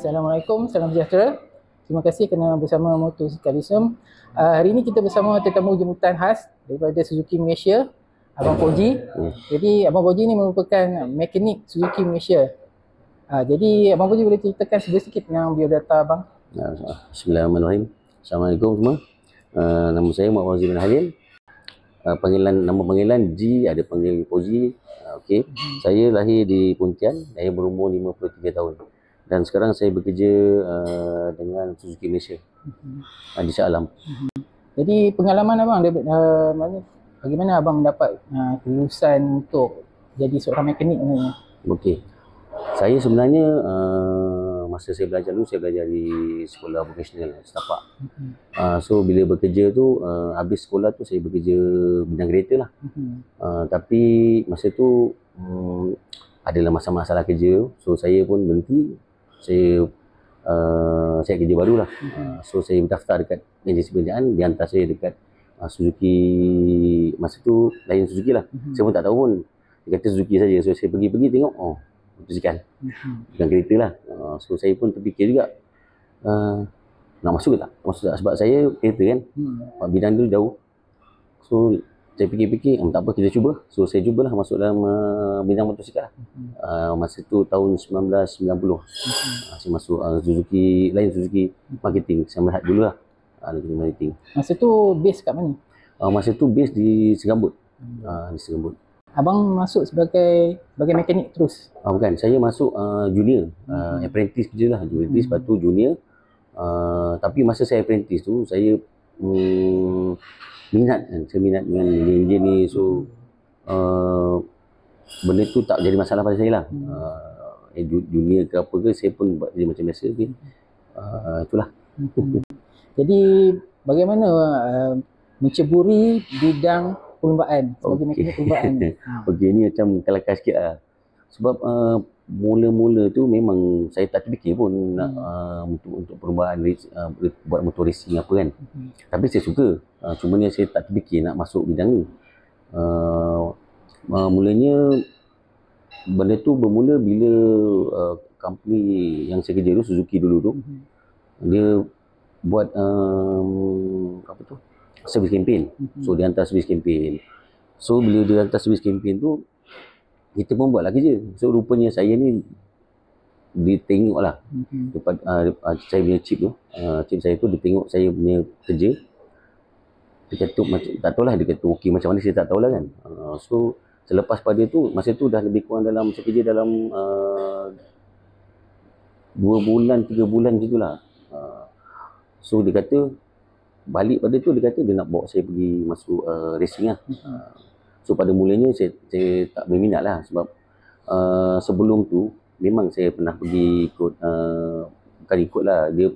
Assalamualaikum, salam sejahtera. Terima kasih kerana bersama Motorcyclism. Hari ini kita bersama tetamu jemputan khas daripada Suzuki Malaysia, Abang Fauzi. Jadi Abang Fauzi ni merupakan mekanik Suzuki Malaysia. Jadi Abang Fauzi boleh ceritakan sedikit tentang biodata Abang? Bismillahirrahmanirrahim. Assalamualaikum semua. Nama saya Muhammad Fauzi bin Halim. Nama panggilan G, ada panggil Fauzi. Okey. Saya lahir di Pontian, saya berumur 53 tahun. Dan sekarang saya bekerja dengan Suzuki Malaysia di Shah Alam. Jadi pengalaman Abang, bagaimana Abang mendapat kelulusan untuk jadi seorang mekanik ni? Okey. Saya sebenarnya masa saya belajar dulu, saya belajar di sekolah vocational setapak. So bila bekerja tu, habis sekolah tu saya bekerja bidang kereta lah. Tapi masa tu adalah masalah kerja, so saya pun berhenti. Saya kerja baru lah. So saya berdaftar dekat agensi pekerjaan, dia hantar saya dekat Suzuki. Masa tu lain Suzuki lah. Saya pun tak tahu pun, dia kata Suzuki saja. So saya pergi tengok, motosikal, bukan kereta lah. So saya pun terfikir juga, nak masuk ke tak? Sebab saya kereta kan, bidang tu jauh. So saya fikir-fikir, tak apa, kita cuba. So saya cubalah masuk dalam bidang motosikal lah. Masa tu tahun 1990. Saya masuk Suzuki Marketing. Saya melihat dulu lah marketing. Masa tu base kat mana? Masa tu base di Segambut. Di Segambut. Abang masuk sebagai mekanik terus? Bukan, saya masuk junior, apprentice je lah, apprentice, lepas tu junior. Tapi masa saya apprentice tu, saya minat dengan enjin ni. So benda tu tak jadi masalah pada saya lah. Junior ke apa ke, saya pun buat dia macam biasa. Itulah. Jadi bagaimana menceburi bidang perlumbaan sebagai mekanik perlumbaan? Okey, ni macam kelakar sikit lah. Sebab mula-mula tu memang saya tak terfikir pun nak untuk perlumbaan, buat motor racing apa kan. Tapi saya suka. Cuma ni saya tak terfikir nak masuk bidang ni. Mulanya benda tu bermula bila company yang saya kerja tu, Suzuki dulu tu, dia buat service campaign. So dia hantar service campaign. So bila dia hantar service campaign tu, kita pun buatlah kerja. So rupanya saya ni ditengok lah saya punya chip tu, chip saya tu, dia tengok saya punya kerja. Dia kata macam, tak tahulah, dia kata okey macam mana, saya tak tahulah kan. So selepas pada tu, masa tu dah lebih kurang dalam, saya kerja dalam 2 bulan 3 bulan macam tu lah. So dia kata, balik pada tu dia kata dia nak bawa saya pergi masuk racing lah. So pada mulanya saya tak berminat lah. Sebab sebelum tu memang saya pernah pergi ikut, bukan ikut lah, dia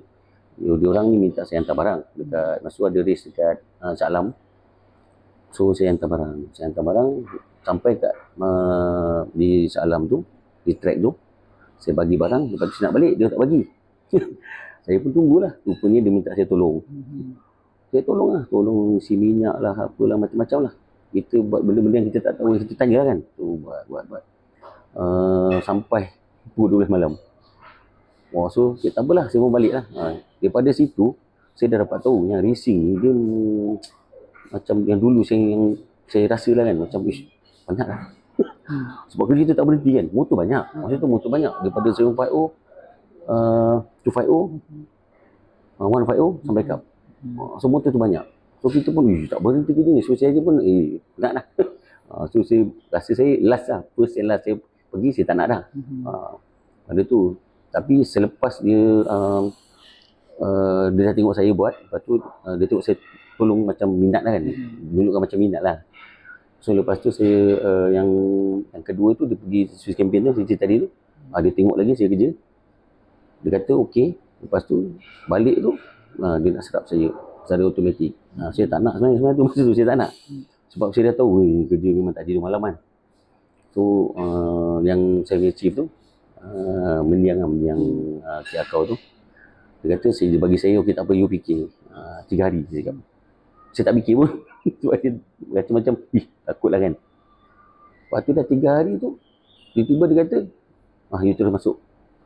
orang ni minta saya hantar barang dekat, masa tu ada race dekat Shah Alam. So saya hantar barang sampai kat di Shah Alam tu, di track tu, saya bagi barang. Lepas tu saya nak balik, dia tak bagi. Saya pun tunggulah. Rupanya dia minta saya tolong. Saya tolong isi minyak lah, apalah, macam-macam lah. Kita buat benda-benda yang kita tak tahu, kita tanya lah kan. So buat sampai pukul 12 malam. So tak apalah, saya pun balik lah. Daripada situ saya dah dapat tahu yang racing ni dia macam yang dulu saya rasa lah kan, macam banyak lah. Sebab kerja kita tak berhenti kan, motor banyak. Masa tu motor banyak, daripada 750, 250, 150 sampai cup. So motor tu banyak. So kita pun tak berhenti kerja ni. So saya pun penat lah. So saya rasa saya last lah, first and last saya pergi, saya tak nak dah. Pada tu. Tapi selepas dia dah tengok saya buat, lepas tu dia tengok saya tolong macam minat lah kan. Dulu kan macam minat lah. So lepas tu saya yang kedua tu, dia pergi Swiss campaign tu, saya cerita tadi tu, dia tengok lagi saya kerja. Dia kata okey. Lepas tu balik tu, dia nak serap saya secara automatik. Saya tak nak sebenarnya tu, masa tu saya tak nak. Sebab saya dah tahu kerja memang tak tidur malam kan. So yang saya punya chief tu, mendiang Kiakau tu, dia kata, dia bagi saya, okey tak apa, you fikir 3 hari. Saya cakap, saya tak fikir pun. Sebab dia kata macam, takutlah kan. Lepas tu dah 3 hari tu, tiba-tiba dia kata, you terus masuk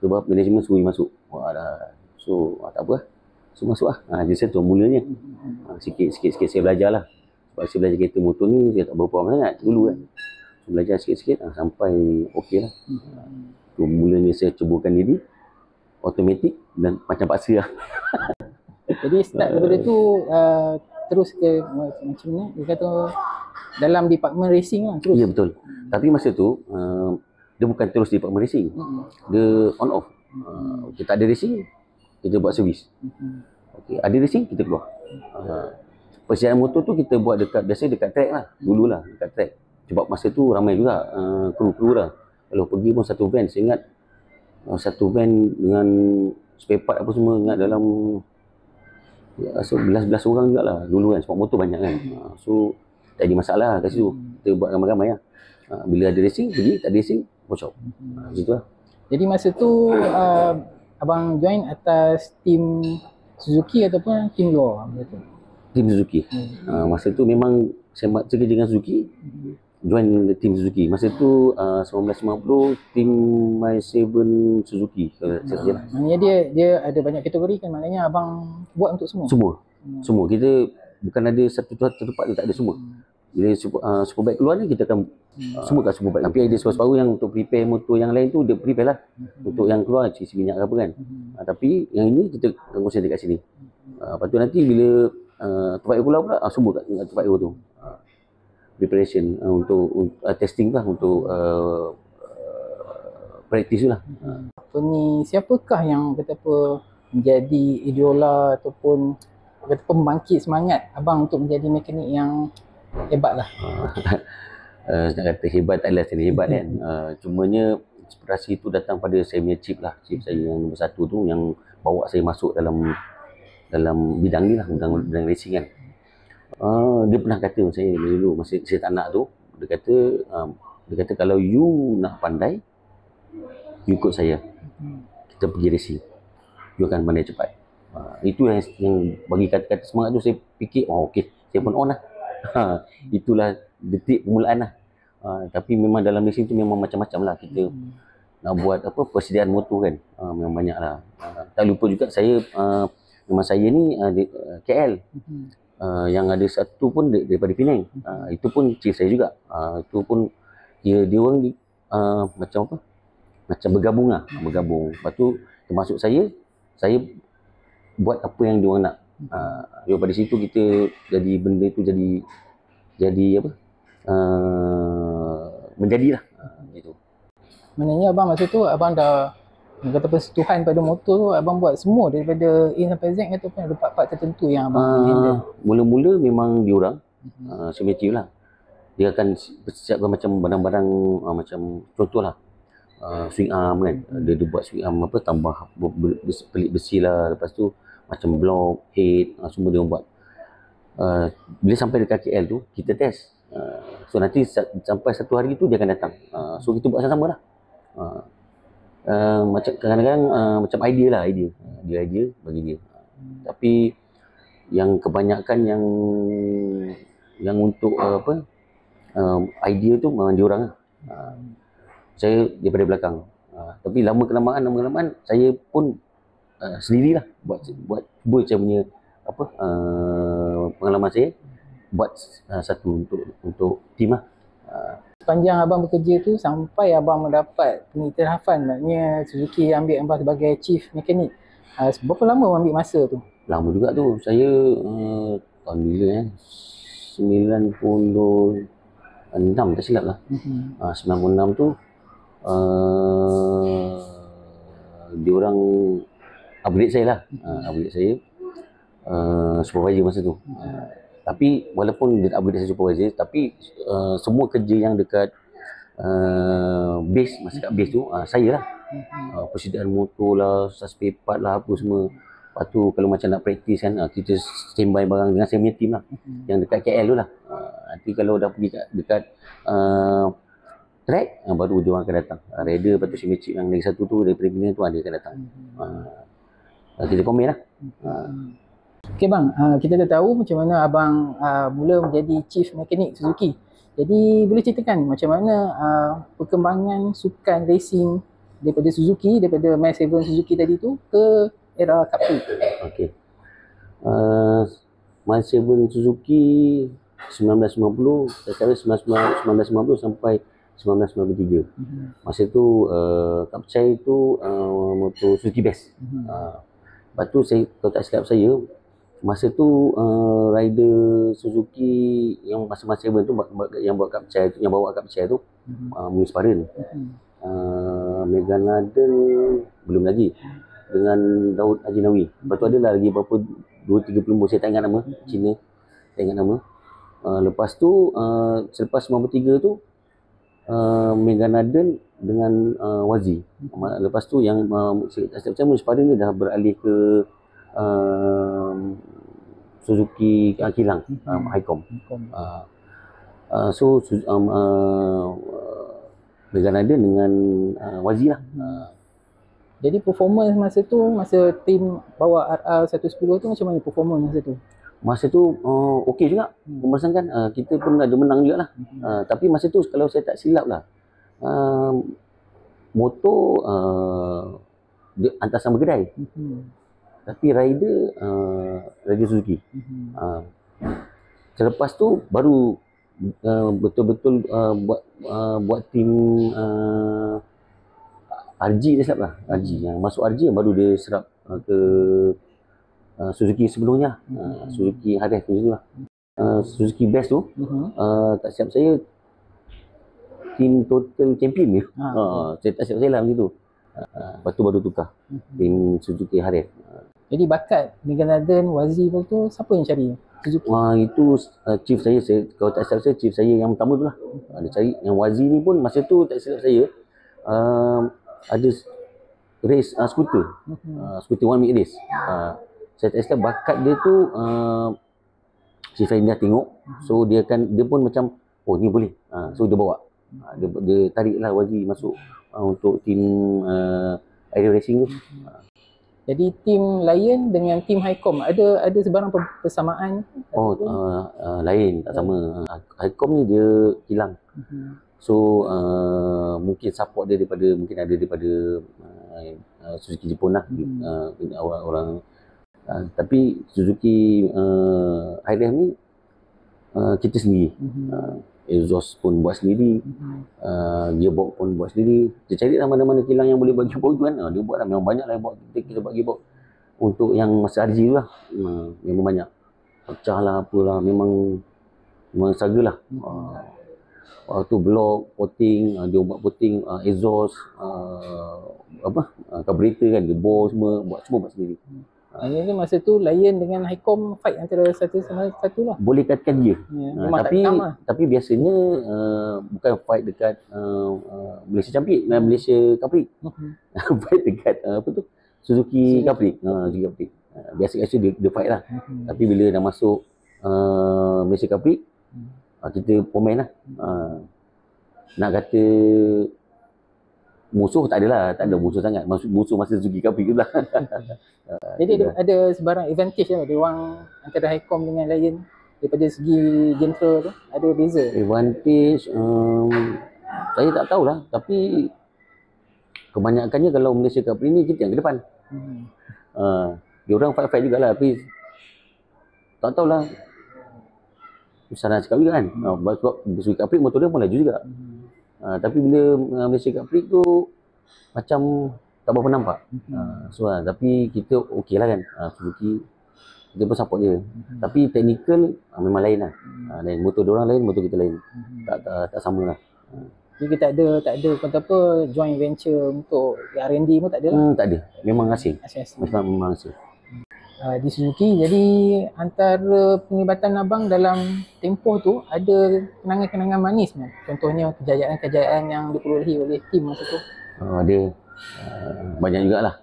Sebab management suruh masuk. Wah dah. So tak apa lah. So masuk lah. Di situ mulanya. Sikit-sikit saya belajar lah. Sebab saya belajar kereta motor ni saya tak berapa lama sangat dulu kan. So, belajar sikit-sikit sampai okey lah. So mulanya saya cubakan diri automatik dan macam paksa lah. Jadi start daripada tu terus ke macam ni, dia kata dalam department racing lah terus. Ya betul. Tapi masa tu dia bukan terus di department racing. Dia on off. Kita ada racing, kita buat servis. Okay. Ada racing, kita keluar. Persediaan motor tu kita buat biasa dekat track lah. Dululah dekat track. Sebab masa tu ramai juga kru-kru lah. Kalau pergi pun satu van, saya ingat satu van dengan spare part apa semua, ingat dalam belas orang juga lah dulu kan, sebab motor banyak kan. So tak ada masalah kat situ. Kita buat ramai-ramai lah. Bila ada racing, pergi. Tak ada racing, workshop. Macam tu lah. Jadi masa tu abang join atas tim Suzuki ataupun tim luar? Tim Suzuki. Masa tu memang saya kerja dengan Suzuki. Join tim Suzuki. Masa tu 1990 tim My7 Suzuki. Maknanya dia ada banyak kategori kan, maknanya abang buat untuk semua? Semua. Kita bukan ada satu tempat tu, tak ada semua. Bila Superbike keluar ni, kita akan semua kat Superbike. Tapi ada separuh yang untuk prepare motor yang lain tu, dia prepare lah. Untuk yang keluar, isi minyak ke apa kan. Tapi yang ini kita akan konsen dekat sini. Lepas tu nanti bila tempat air keluar pula, semua kat tempat air tu. Preparation untuk testing lah, untuk practice lah. Apa ni, siapakah yang kata apa menjadi idola ataupun kata pembangkit semangat abang untuk menjadi mekanik yang hebat lah? Nak kata hebat tak adalah hebat kan. Cumanya inspirasi tu datang pada saya punya chief lah. Chief saya yang nombor 1 tu yang bawa saya masuk dalam bidang ni lah, bidang racing kan. Dia pernah kata saya dulu masa saya tak nak tu, dia kata kalau you nak pandai, you ikut saya, kita pergi racing, you akan pandai cepat. Itu yang bagi kata-kata semangat tu. Saya fikir okey, saya pun on lah. Itulah detik permulaan lah. Tapi memang dalam racing tu memang macam-macam lah. Kita nak buat persediaan motor kan, memang banyak lah. Tak lupa juga saya memang saya ni KL. Yang ada satu pun daripada Penang. Itu pun chief saya juga. Itu pun dia orang macam apa? Macam bergabung lah. Lepas tu termasuk saya buat apa yang dia orang nak. Daripada situ kita jadi benda tu jadi apa? Menjadilah gitu. Maknanya abang masa tu abang dah kata persetuhan pada motor tu, abang buat semua daripada A sampai Z ataupun ada part-part tertentu yang abang handle? Mula-mula memang diorang semi-chief lah. Dia akan siapkan macam barang-barang macam contohlah swing arm kan. Dia buat swing arm tambah pelik besi lah. Lepas tu macam block, head, semua dia buat. Bila sampai dekat KL tu, kita test. So nanti sampai satu hari tu dia akan datang. So kita buat sama-sama lah. Macam kadang-kadang macam idea bagi dia. Tapi yang kebanyakan yang untuk idea tu memang diorang lah. Saya daripada belakang. Tapi lama-kelamaan saya pun sendirilah buat saya punya pengalaman saya buat satu untuk tim lah. Sepanjang abang bekerja tu sampai abang mendapat pengiktirafan, maknanya Suzuki ambil abang sebagai chief mekanik, berapa lama abang ambil masa tu? Lama juga tu. Saya tahun bila 96 tak silap lah. 96 tu diorang upgrade saya lah. Upgrade saya supervisor masa tu. Tapi walaupun dia upgrade saya supervisor, tapi semua kerja yang dekat base, masa kat base tu saya lah. Persediaan motor lah, spare part lah, apa semua. Lepas tu kalau macam nak praktis kan, kita standby barang dengan saya punya team lah. Yang dekat KL tu lah. Nanti kalau dah pergi dekat track, baru dia orang akan datang. Rider, lepas tu si Mecik yang lagi satu tu daripada Penang tu, dia akan datang. Kita komen lah. Okay bang, kita dah tahu macam mana abang mula menjadi chief mekanik Suzuki. Jadi boleh ceritakan macam mana perkembangan sukan racing daripada Suzuki, daripada Max 7 Suzuki tadi tu ke era Capri. Okey. Max 7 Suzuki 1990, secara 1990 sampai 1993. Masa tu Kapcai tu motor Suzuki Best. Lepas tu saya, kalau tak silap saya, masa tu rider Suzuki yang masa-masa tu yang buat Kapcai tu, yang bawa Kapcai tu Muiz Parin. Megan Laden belum lagi, dengan Daud Haji Nawi. Lepas tu adalah lagi berapa 2-3 pelumbu, saya tak ingat nama, Cina, tak ingat nama. Lepas tu selepas 93 tu Megan Laden dengan Wazi. Lepas tu yang saya tak silap Muiz Parin ni dah beralih ke Suzuki Kilang, Highcom. So Megan Laden dengan Wazi lah. Jadi performance masa tu, masa tim bawa RR110 tu macam mana performance masa tu? Masa tu okey juga. Pemasangan kita pun ada menang jugalah. Tapi masa tu kalau saya tak silap lah, motor antar sama kedai. Tapi rider Suzuki. Selepas tu baru betul-betul buat tim RG dia silap lah. RG yang masuk RG yang baru dia serap ke Suzuki sebelumnya. Suzuki Haref tu lah. Suzuki Best tu tak silap saya tim total champion ni. Saya tak silap saya lah macam tu. Lepas tu baru tukar tim Suzuki Haref. Jadi bakat Megan Laden, Wazi tu siapa yang cari? Suzuki? Itu chief saya, kalau tak silap saya, chief saya yang pertama tu lah. Dia cari. Yang Wazi ni pun masa tu tak silap saya ada race skuter. Skuter one minute race. Saya tak silap bakat dia tu chief saya dah tengok. So dia pun macam, oh ni boleh. So dia bawa. Dia tarik lah Wazi masuk untuk tim aero racing tu. Jadi tim Lion dengan tim Highcom ada sebarang persamaan? Lain, tak sama. Highcom ni dia kilang. So mungkin support dia daripada Suzuki Jepun lah. Orang tapi Suzuki Haref ni kita sendiri. Exhaust pun buat sendiri, gearbox pun buat sendiri. Dia cari lah mana-mana kilang yang boleh bagi gearbox tu kan. Dia buat lah, memang banyak lah kita buat gearbox. Untuk yang masa RG tu lah, memang banyak. Pecah lah, apalah, memang struggle lah. Waktu block, potting, dia buat potting, exhaust, carburetor kan, gearbox semua buat sendiri. Jadi masa tu Lion dengan Highcom fight antara satu sama satu lah. Boleh katakan dia. Tapi biasanya bukan fight dekat Malaysia Campik, Malaysia Capri. Fight dekat Suzuki Capri. Suzuki Capri. Biasa dia fight lah. Tapi bila dah masuk Malaysia Capri, kita pemain lah. Nak kata musuh tak ada musuh sangat. Musuh masa Suzuki Capri tu lah. Jadi ada sebarang advantage lah dia orang antara Highcom dengan Lion daripada segi genre tu, ada beza. Advantage saya tak tahulah, tapi kebanyakannya kalau Malaysia Capri ni kita yang ke depan. Dia orang fight jugalah, tapi tak tahulah. Salah cakap juga kan. Sebab Suzuki Capri motor dia pun laju juga. Tapi bila Malaysia Capri tu macam tak berapa nampak. Tapi kita okey lah kan. Suzuki kita pun support dia. Tapi technical memang lain lah. Lain, motor diorang lain, motor kita lain. Tak sama lah. Jadi kita tak ada kata apa joint venture untuk R&D pun tak ada lah. Tak ada. Memang asing. Memang asing. Di Suzuki, jadi antara penglibatan abang dalam tempoh tu ada kenangan-kenangan manis kan? Contohnya kejayaan-kejayaan yang diperolehi oleh tim masa tu. Ada banyak jugalah.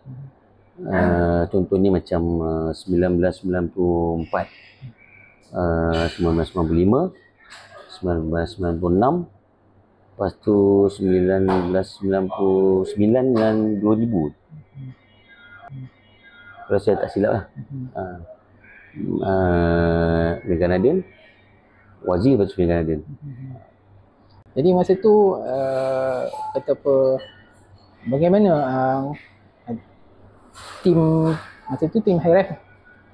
Contohnya macam 1994, 1995, 1996, lepas tu 1999 dan 2000. Kalau saya tak silap lah. Megan Laden, Wazi, lepas tu Megan Laden. Jadi masa tu kata apa, bagaimana tim masa tu tim High Ref?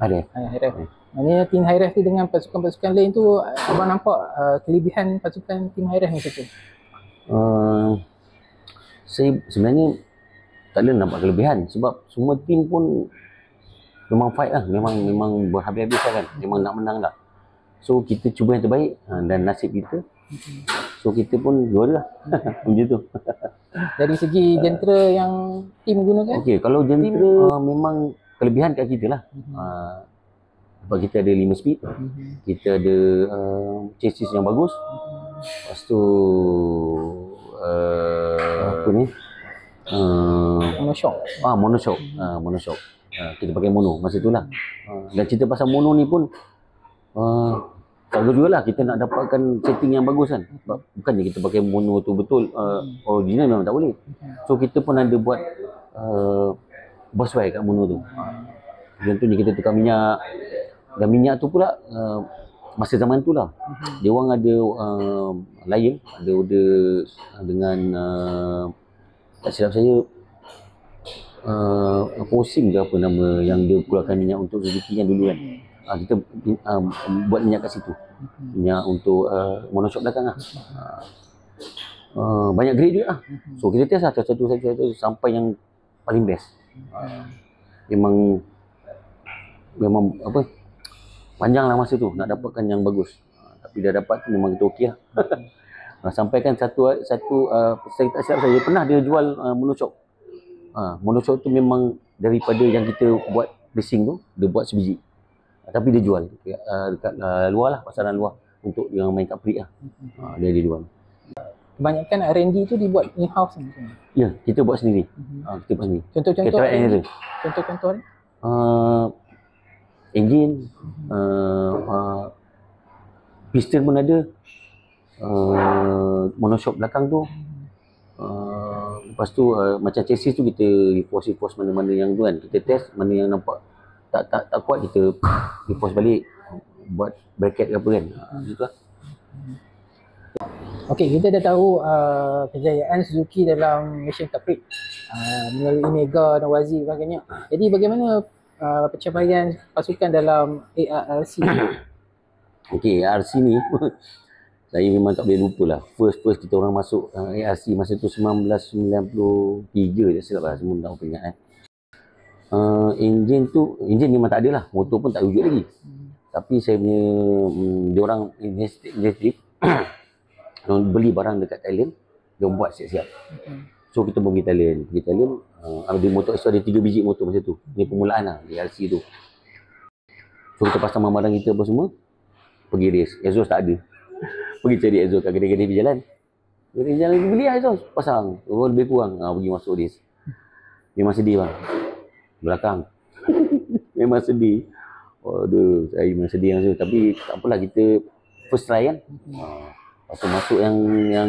Ada. High Ref. Maknanya tim High Ref tu dengan pasukan-pasukan lain tu, abang nampak kelebihan pasukan tim High Ref masa tu? Saya sebenarnya tak ada nampak kelebihan sebab semua tim pun memang fight lah, memang berhabis-habis lah kan, memang nak menang lah. So kita cuba yang terbaik dan nasib kita, so kita pun juara lah. Macam tu. Dari segi jentera yang tim gunakan? Okey, kalau jentera memang kelebihan kat kita lah. Sebab kita ada 5 speed, kita ada chassis yang bagus. Lepas tu apa ni? Monoshock. Monoshock. Kita pakai mono masa tu lah. Dan cerita pasal mono ni pun bagus juga lah, kita nak dapatkan setting yang bagus kan. Sebab bukannya kita pakai mono tu betul original memang tak boleh. So kita pun ada buat boss wire kat mono tu. Contohnya kita tukar minyak, dan minyak tu pula masa zaman tu lah dia orang ada lain, ada dengan tak silap saya Posim ke apa nama yang dia keluarkan minyak untuk Suzuki yang dulu kan. Kita buat minyak kat situ, minyak untuk monoshock belakang lah. Banyak grade juga lah. So kita test lah satu sampai yang paling best. Memang apa, panjang lah masa tu nak dapatkan yang bagus. Tapi dah dapat tu memang kita okey lah. Sampaikan satu saya tak silap saya pernah dia jual monoshock. Monoshock tu memang daripada yang kita buat racing tu, dia buat sebiji. Tapi dia jual dekat luar lah, pasaran luar untuk yang main kat Perik lah. Dia jual. Kebanyakan R&D tu dibuat in-house macam ni? Ya, kita buat sendiri. Kita buat sendiri. Contoh-contoh R&D? Contoh-contoh ni? Engine, piston pun ada, monoshock belakang tu. Lepas tu macam chassis tu kita repose mana-mana yang tu kan, kita test mana yang nampak tak kuat, kita repose balik, buat bracket ke apa kan. Gitu lah. Okey, kita dah tahu kejayaan Suzuki dalam Malaysian Cup Prix melalui Mega dan Wazi dan sebagainya. Jadi bagaimana pencapaian pasukan dalam ARC? Okey, ARC ni saya memang tak boleh lupa lah. First kita orang masuk ARC masa tu 1993 je silap lah, semua tak ingat kan. Enjin memang tak ada lah, motor pun tak wujud lagi. Tapi saya punya diorang inisiatif beli barang dekat Thailand, dia buat siap-siap. So kita pergi Thailand, ada motor ada 3 biji motor masa tu. Ni permulaan lah ARC tu. So kita pasang barang kita apa semua, pergi race. Exhaust tak ada. Pergi cari exhaust kat kedai-kedai di jalan. Kedai jalan beli lah exhaust, pasang. Lebih kurang pergi masuk race. Memang sedih bang. Belakang. Memang sedih. Aduh, saya memang sedih masa tu. Tapi tak apalah, kita first try kan. Lepas tu masuk yang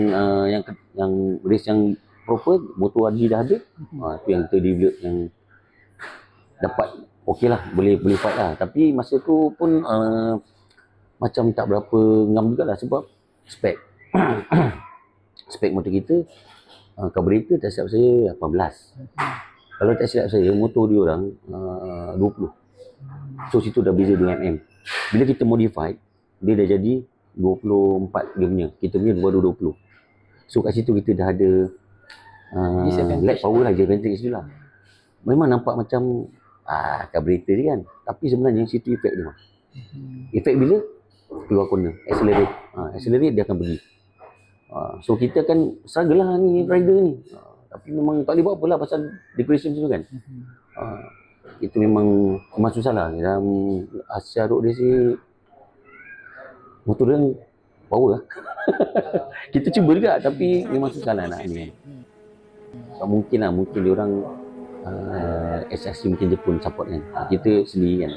race yang proper, motor RG dah ada. Tu yang kita develop yang dapat okey lah, boleh fight lah. Tapi masa tu pun macam tak berapa ngam jugalah sebab spek motor kita, carburetor tak silap saya 18. Kalau tak silap saya motor dia orang 20. So situ dah beza 2 mm. Bila kita modify, dia dah jadi 24 dia punya. Kita punya baru 20. So kat situ kita dah ada lag power lah, advantage dia lah. Memang nampak macam carburetor dia kan. Tapi sebenarnya situ efek dia. Efek bila? Keluar corner, accelerate dia akan pergi. So kita akan struggle lah ni rider ni. Tapi memang tak boleh buat apa lah pasal depression tu kan. Itu memang susah lah. Dalam Asia Road dia si motor dia power lah. Kita cuba juga tapi memang susah lah nak ni. Tak mungkin lah, mungkin dia orang SSC mungkin Jepun support kan. Kita sendiri kan.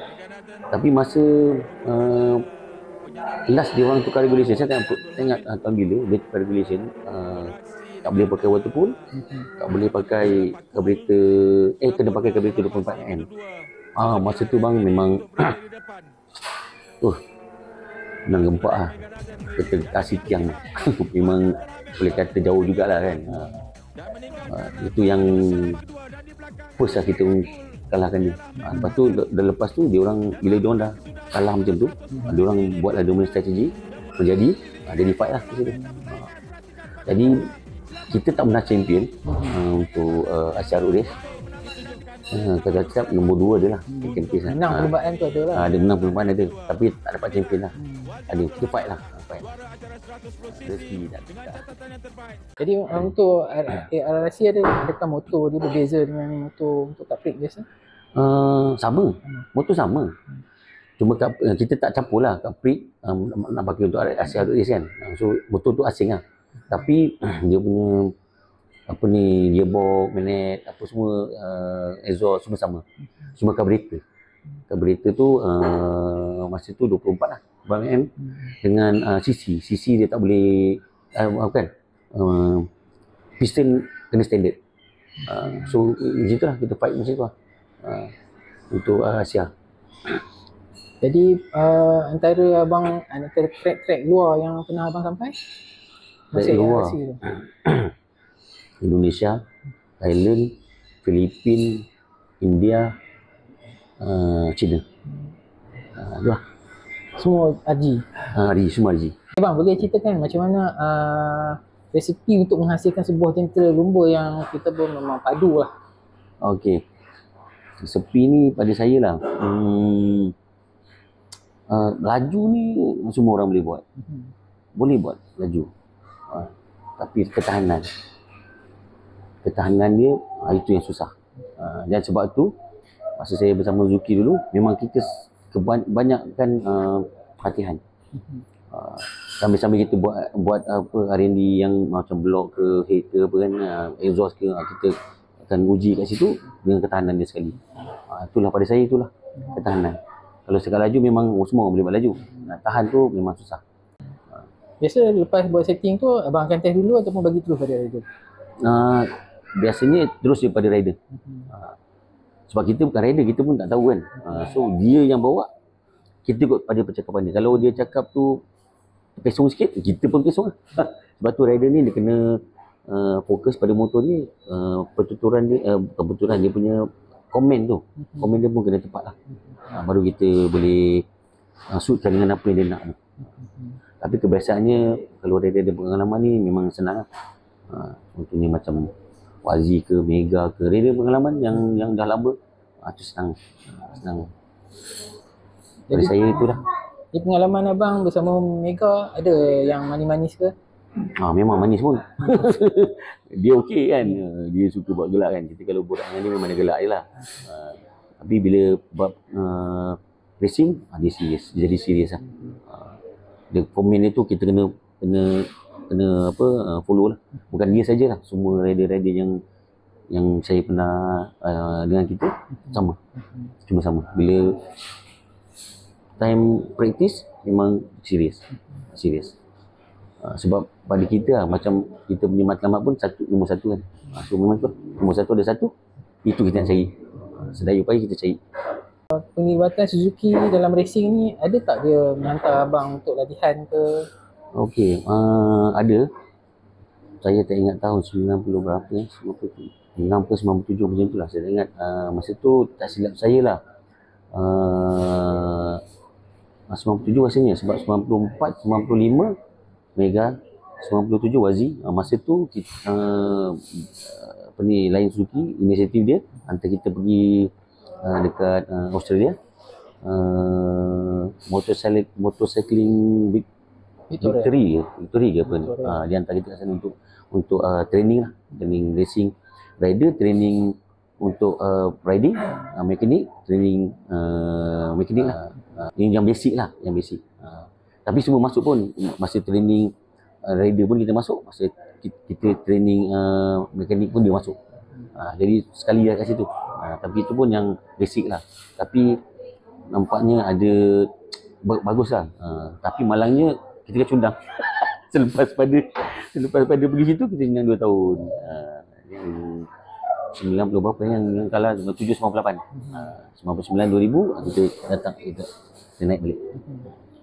Tapi masa last dia orang tukar regulation, saya tak ingat tahun bila dia tukar regulation, tak boleh pakai waterpool, tak boleh pakai carburetor, kena pakai carburetor 24 mm. Masa tu bang memang nak gempak lah, kita kasih tiang. Memang boleh kata jauh jugalah kan. Itu yang first lah kita kalahkan dia. Lepas tu dah lepas tu dia orang, bila dia orang dah kalah macam tu, dia orang buatlah dominant strategi menjadi jadi fight lah di situ. Jadi kita tak pernah champion untuk Asia Road Race. Kalau tak nombor 2 dia lah champion lah. Menang perlombaan tu ada lah. Dia menang perlombaan ada, tapi tak dapat champion lah. Ada kita fight lah, fight. Rezeki tak. Jadi untuk RRC adakah motor dia berbeza dengan motor untuk kaprik biasa? Sama, motor sama. Cuma kita tak campur lah kaprik nak pakai untuk Asia Road Race kan. So motor tu asing lah. Tapi dia punya apa ni, gearbox, magnet, apa semua, exhaust semua sama. Cuma carburetor tu masa tu 24 lah mm dengan cc dia tak boleh bukan, piston kena standard. So macam tu lah kita fight macam tu lah untuk Asia. Jadi antara track luar yang pernah abang sampai? Track luar RRC tu? Indonesia, Thailand, Filipina, India, China. Tu lah. Semua RG? Semua RG. Abang boleh ceritakan macam mana resepi untuk menghasilkan sebuah jentera lumba yang kita pun memang padu lah. Okey. Resepi ni pada saya lah. Laju ni semua orang boleh buat. Boleh buat laju. Tapi ketahanan dia itu yang susah. Dan sebab tu masa saya bersama Zuki dulu memang kita kebanyakan latihan. Sambil-sambil kita buat apa R&D yang macam block ke head ke apa kan, exhaust ke, kita akan uji kat situ dengan ketahanan dia sekali. Itulah pada saya, itulah ketahanan. Kalau sekali laju memang semua boleh buat laju. Nak tahan tu memang susah. Biasa lepas buat setting tu abang akan test dulu ataupun bagi terus pada rider? Biasanya terus daripada rider. Sebab kita bukan rider, kita pun tak tahu kan. So dia yang bawa, kita ikut pada percakapan dia. Kalau dia cakap tu pesong sikit, kita pun pesong lah. Sebab tu rider ni dia kena fokus pada motor ni, pertuturan dia, bukan pertuturan, dia punya komen tu. Komen dia pun kena tepat lah. Baru kita boleh suitkan dengan apa yang dia nak tu. Tapi kebiasaannya kalau rider ada pengalaman ni memang senang lah. Contohnya macam Wazi ke Mega ke, rider pengalaman yang dah lama, tu senang. Jadi saya itulah. Di pengalaman abang bersama Mega ada yang manis-manis ke? Memang manis pun. Dia okey kan. Dia suka buat gelak kan. Kita kalau borak dengan dia memang dia gelak je lah. Tapi bila bab racing, dia serius. Dia jadi serius lah. Dia komen dia tu kita kena apa, follow lah. Bukan dia sajalah, semua rider-rider yang saya pernah dengan kita sama. Cuma sama. Bila time practice memang serius. Sebab pada kita lah, macam kita punya matlamat pun nombor satu kan. So memang tu nombor satu ada satu, itu kita nak cari. Sedaya upaya kita cari. Penglibatan Suzuki dalam racing ni ada tak dia menghantar abang untuk latihan ke? Okey, ada. Saya tak ingat tahun 90 berapa ya, 96 ke 97 macam tu lah. Saya tak ingat. Masa tu tak silap saya lah. 97 rasanya, sebab 94, 95 Mega, 97 Wazi. Masa tu kita, apa ni, lain Suzuki, inisiatif dia hantar kita pergi dekat Australia, motorcycling Victory ke apa ni. Dia hantar kita kat sana untuk training lah, training racing rider, training untuk riding, mekanik, training mekanik lah. Ini yang basic lah, yang basic. Tapi semua masuk pun, masa training rider pun kita masuk, masa kita training mekanik pun dia masuk. Jadi sekali lah kat situ. Tapi itu pun yang basic lah. Tapi nampaknya ada bagus lah. Tapi malangnya kita kecundang. Selepas pada pergi situ kita tinggal 2 tahun. 90 berapa yang kalah, 97 98. 99 2000 kita datang, kita naik balik.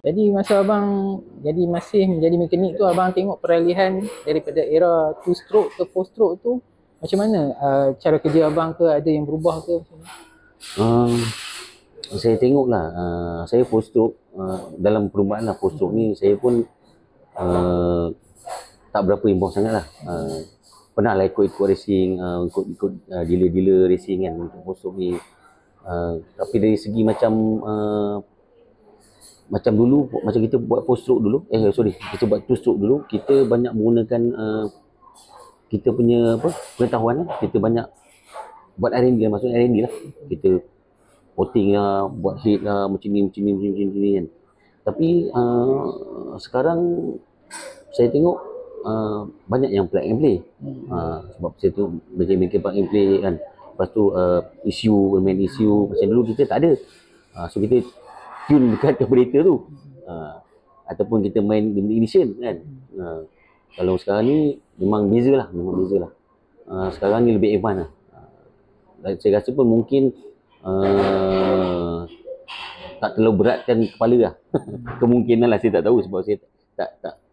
Jadi masa abang jadi masih menjadi mekanik tu, abang tengok peralihan daripada era two stroke ke four stroke tu macam mana? Cara kerja abang ke ada yang berubah ke? Macam mana? Uh, saya tengoklah, saya post stroke, dalam perubahan lah post stroke ni saya pun tak berapa involved sangat lah. Pernah lah ikut racing, ikut dealer-dealer racing kan untuk post stroke ni. Tapi dari segi macam dulu, macam kita buat post stroke dulu, kita buat two stroke dulu, kita banyak menggunakan kita punya pengetahuan, kita banyak buat R&D lah, maksudnya R&D lah, kita potting lah, buat head lah, macam ni kan. Tapi sekarang saya tengok banyak yang plug and play. Sebab saya tu macam plug and play kan. Lepas tu main issue macam dulu kita tak ada. So kita tune dekat operator tu. Ataupun kita main ignition kan. Kalau sekarang ni memang beza lah. Sekarang ni lebih advance lah. Saya rasa pun mungkin tak terlalu beratkan kepala lah. Kemungkinan lah, saya tak tahu sebab saya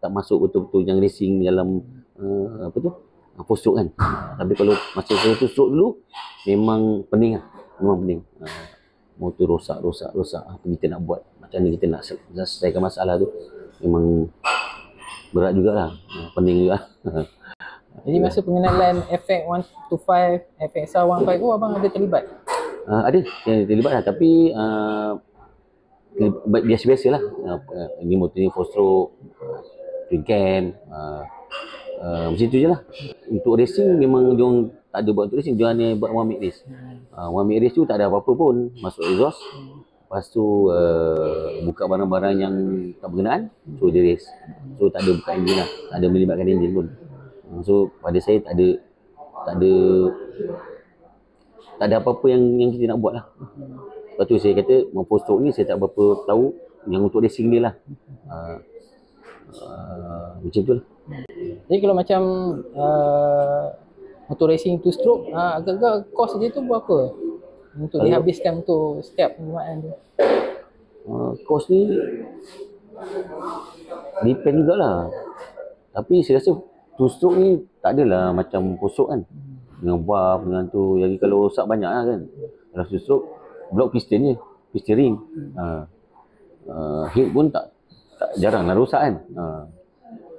tak masuk betul-betul yang racing dalam post stroke kan. Tapi kalau masa saya tu stroke dulu memang pening lah, memang pening. Motor rosak apa kita nak buat, macam mana kita nak selesaikan masalah tu, memang berat jugalah, pening juga. Jadi masa pengenalan FX125, FXR15 tu abang ada terlibat? Ada, saya terlibat lah, tapi biasa-biasa lah. Ini motor ni 4 stroke, twin cam, macam tu je lah. Untuk racing memang diorang tak ada buat untuk racing, diorang hanya buat one make race. One make race tu tak ada apa-apa pun, masuk exhaust, lepas tu buka barang-barang yang tak berkenaan, so dia race. So tak ada buka enjin lah, tak ada melibatkan enjin pun. So pada saya tak ada apa-apa yang kita nak buat lah. Lepas tu saya kata post stroke ni saya tak berapa tahu, yang untuk racing dia lah. Macam tu lah. Jadi kalau macam motor racing two stroke, agak-agak cost dia tu berapa untuk dihabiskan untuk setiap penggunaan tu? Cost ni depend jugalah. Tapi saya rasa two stroke ni tak adalah macam four stroke kan. Dengan valve, dengan tu. Jadi kalau rosak banyak lah kan. Kalau two stroke, block piston je, piston ring. Head pun tak jarang lah rosak kan.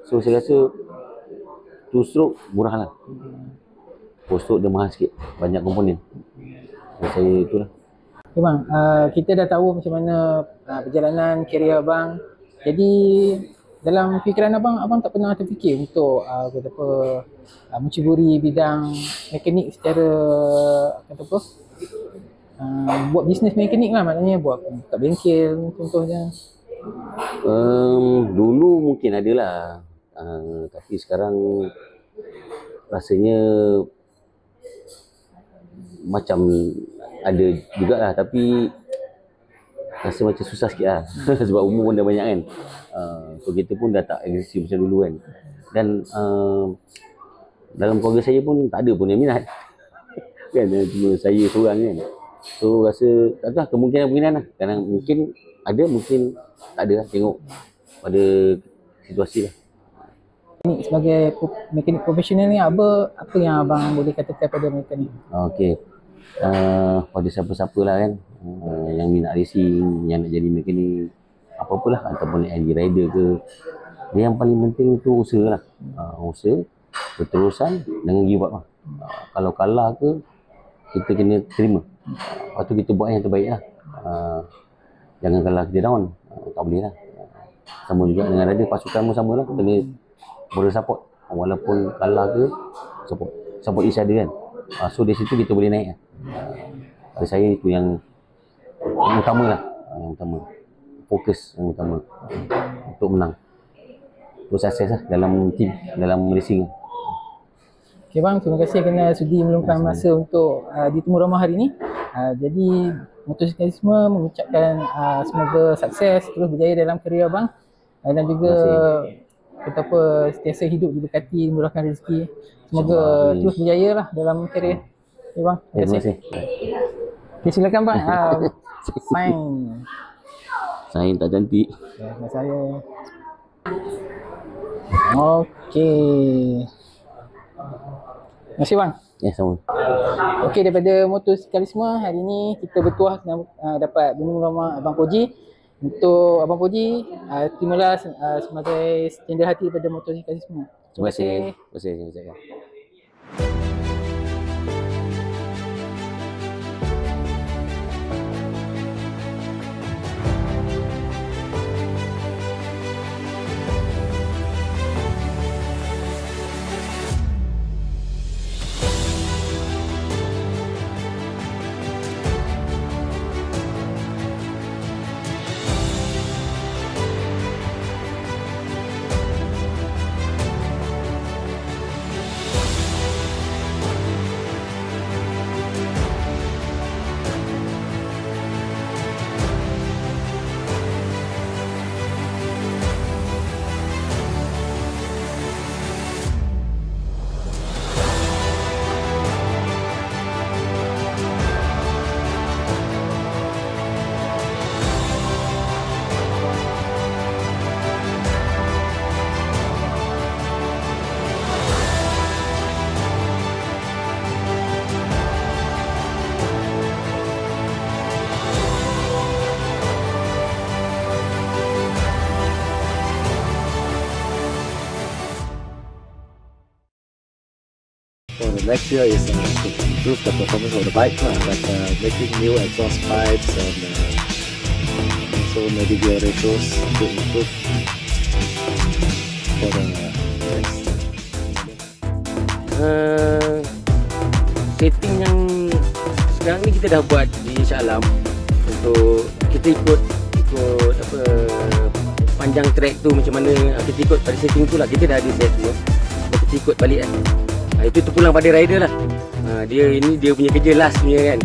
So saya rasa two stroke murah lah. Four stroke dia mahal sikit, banyak komponen. Saya itulah. Okay bang, kita dah tahu macam mana perjalanan kerjaya abang. Jadi dalam fikiran abang tak pernah terfikir untuk mencuburi bidang mekanik secara buat bisnes mekanik lah, maknanya buat buka bengkel contohnya. Dulu mungkin adalah, tapi sekarang rasanya macam ada jugalah, tapi rasa macam susah sikit lah. Sebab umur pun dah banyak kan. So kita pun dah tak agresif macam dulu kan. Dan dalam keluarga saya pun tak ada pun yang minat kan, cuma saya seorang kan. So rasa tak tahu, kemungkinan lah. Kadang mungkin ada, mungkin tak ada lah. Tengok pada situasi lah. Sebagai mekanik profesional ni, apa yang abang boleh katakan pada mereka ni? Okey. Pada siapa-siapa lah kan, yang minat racing, yang nak jadi mekanik, apa-apalah, ataupun nak jadi rider ke, dia yang paling penting tu usaha lah. Usaha, berterusan, dengan give up lah. Kalau kalah ke, kita kena terima. Lepas tu kita buat yang terbaik lah. Jangan kalah kita down, tak boleh lah. Sama juga dengan rider, pasukan pun sama lah, kena support. Walaupun kalah ke, support each other kan. So dari situ kita boleh naik lah. Pada saya itu yang utama lah, yang utama, fokus yang utama untuk menang, untuk sukses lah dalam team, dalam racing. Okay bang, terima kasih kerana sudi meluangkan masa untuk di Temu Ramah hari ini. Jadi Motosikalisme mengucapkan semoga sukses, terus berjaya dalam kerjaya abang, dan juga sentiasa hidup diberkati, dimurahkan rezeki. Semoga terus berjaya lah dalam kerjaya. Okay bang, terima kasih. Okay, silakan bang. Fine. Saya tak cantik. Nama saya. Okey. Terima kasih bang. Ya, sama. Okey, daripada Motosikalisme hari ini kita bertuah dapat bersama Abang Koji. Untuk Abang Koji, terimalah sebagai tender hati daripada Motosikalisme. Terima kasih. Terima kasih. Terima kasih. So the next year is to improve the performance of the bike, like making new exhaust pipes and also maybe gear ratios to improve for the next. Setting yang sekarang ni kita dah buat di Shah Alam untuk kita ikut apa panjang track tu macam mana kita ikut pada setting tu lah, kita dah ada set semua, kita ikut balik kan. Itu terpulang pada rider lah. Dia punya kerja last punya kan.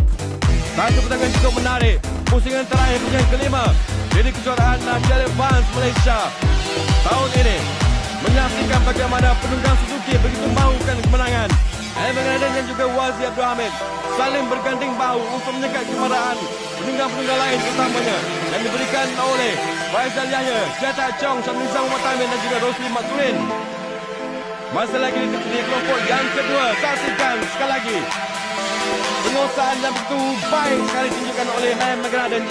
Satu pertandingan cukup menarik. Pusingan terakhir, pusingan kelima jadi kejuaraan Nasional Advance Malaysia tahun ini, menyaksikan bagaimana penunggang Suzuki begitu mahukan kemenangan. Evan Raden dan juga Wazi Abdul Hamid saling berganding bahu untuk menyekat kemarahan penunggang-penunggang lain, terutamanya yang diberikan oleh Faizal Yahya, Syahta Chong, Syamnizam Matamin dan juga Rosli Makzurin. Masih lagi di kelompok yang kedua, saksikan sekali lagi penguasaan yang begitu baik sekali ditunjukkan oleh Evan Raden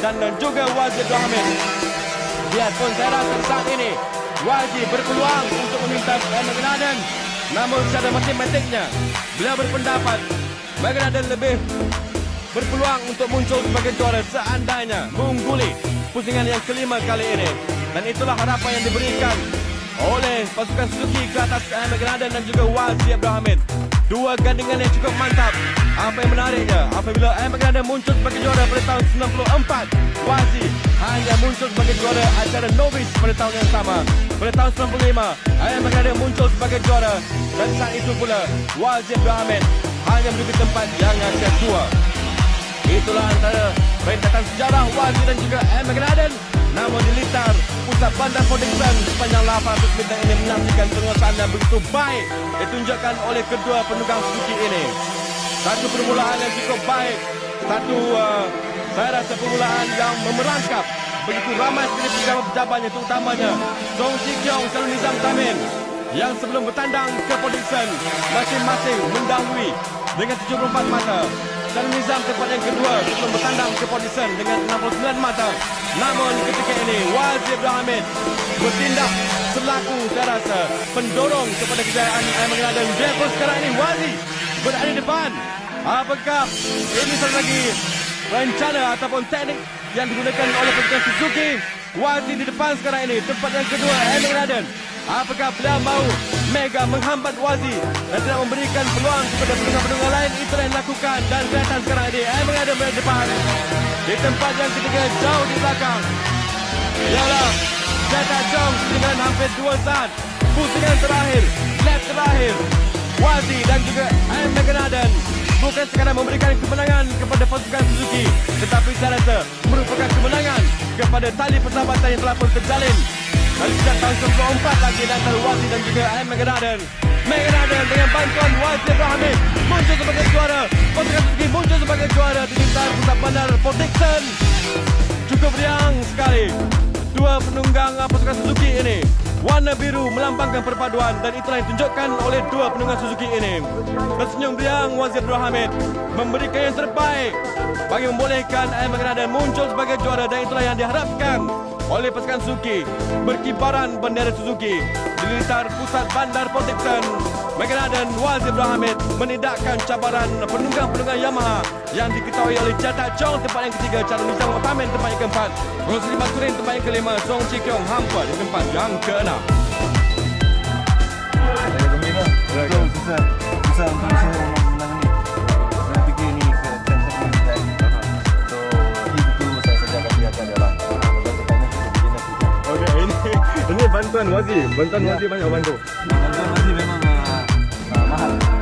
dan juga Wazi Abdul Hamid. Biarpun saya rasa saat ini Wazi berpeluang untuk meminta Evan Raden, namun secara matematiknya beliau berpendapat Evan Raden lebih berpeluang untuk muncul sebagai juara seandainya mengungguli pusingan yang kelima kali ini. Dan itulah harapan yang diberikan oleh pasukan Suzuki ke atas Evan Raden dan juga Wazi Abdul Hamid. Dua gandingan yang cukup mantap. Apa yang menariknya, apabila Evan Raden muncul sebagai juara pada tahun 94, Wazi hanya muncul sebagai juara acara novice pada tahun yang sama. Pada tahun 95, Evan Raden muncul sebagai juara, dan saat itu pula Wazi Abdul Hamid hanya menduduki tempat yang kedua. Itulah antara rentetan sejarah Wazi dan juga Evan Raden. Namun di Litar, pusat bandar Port Dickson sepanjang 800 meter ini menyaksikan penguasaan yang begitu baik ditunjukkan oleh kedua penunggang Suzuki ini. Satu permulaan yang cukup baik, saya rasa permulaan yang memerangkap begitu ramai sekali pejabat-pejabatnya, terutamanya Song Si Kiong, Syamnizam Matamin, yang sebelum bertandang ke Port Dickson masing-masing mendahului dengan 74 mata. Syamnizam tempat yang kedua sebelum bertandang ke Port Dickson dengan 69 mata. Namun ketika ini Wazi Abdul Hamid bertindak selaku saya rasa pendorong kepada kejayaan Evan Raden. Biarpun sekarang ini Wazi berada di depan, apakah ini satu lagi rencana ataupun teknik yang digunakan oleh pasukan Suzuki? Wazi di depan sekarang ini, tempat yang kedua Evan Raden. Apakah beliau mahu mega menghambat Wazi dan tidak memberikan peluang kepada penunggang-penunggang lain? Itulah yang dilakukan, dan kelihatan sekarang ini Evan Raden berada di depan. Di tempat yang ketiga jauh di belakang ialah Syahta Chong dengan hampir 2 saat. Pusingan terakhir, lap terakhir, Wazi dan juga Evan Raden bukan sekadar memberikan kemenangan kepada pasukan Suzuki, tetapi saya rasa merupakan kemenangan kepada tali persahabatan yang telah pun terjalin dari sejak tahun 94 lagi antara Wazi dan juga Evan Raden. Evan Raden dengan bantuan Wazi Abdul Hamid muncul sebagai juara. Pasukan Suzuki muncul sebagai juara di lintasan pusat bandar Port Dickson. Cukup riang sekali. Dua penunggang pasukan Suzuki ini. Warna biru melambangkan perpaduan dan itulah yang ditunjukkan oleh dua penunggang Suzuki ini. Tersenyum riang Wazir Abdul Hamid memberikan yang terbaik bagi membolehkan AM McNaden muncul sebagai juara dan itulah yang diharapkan oleh pasukan Suzuki. Berkibaran bendera Suzuki di litar pusat bandar Protection. McNaden Wazir Abdul Hamid menidakkan cabaran penunggang-penunggang Yamaha yang diketahui oleh Jatah Chong tempat yang ketiga, Charles Nizam Otamen tempat yang keempat, Rosli Maturin tempat yang kelima, Song Chi Kiong Hampa di tempat yang keenam. Saya gembira. Betul, susah untuk saya menang ni. Saya fikir ni akan segmen saya. So, itu saya saja biarkan jalan. Okey, ini bantuan Wazir. Bantuan Wazir banyak bantu. Bantuan masih memang mahal.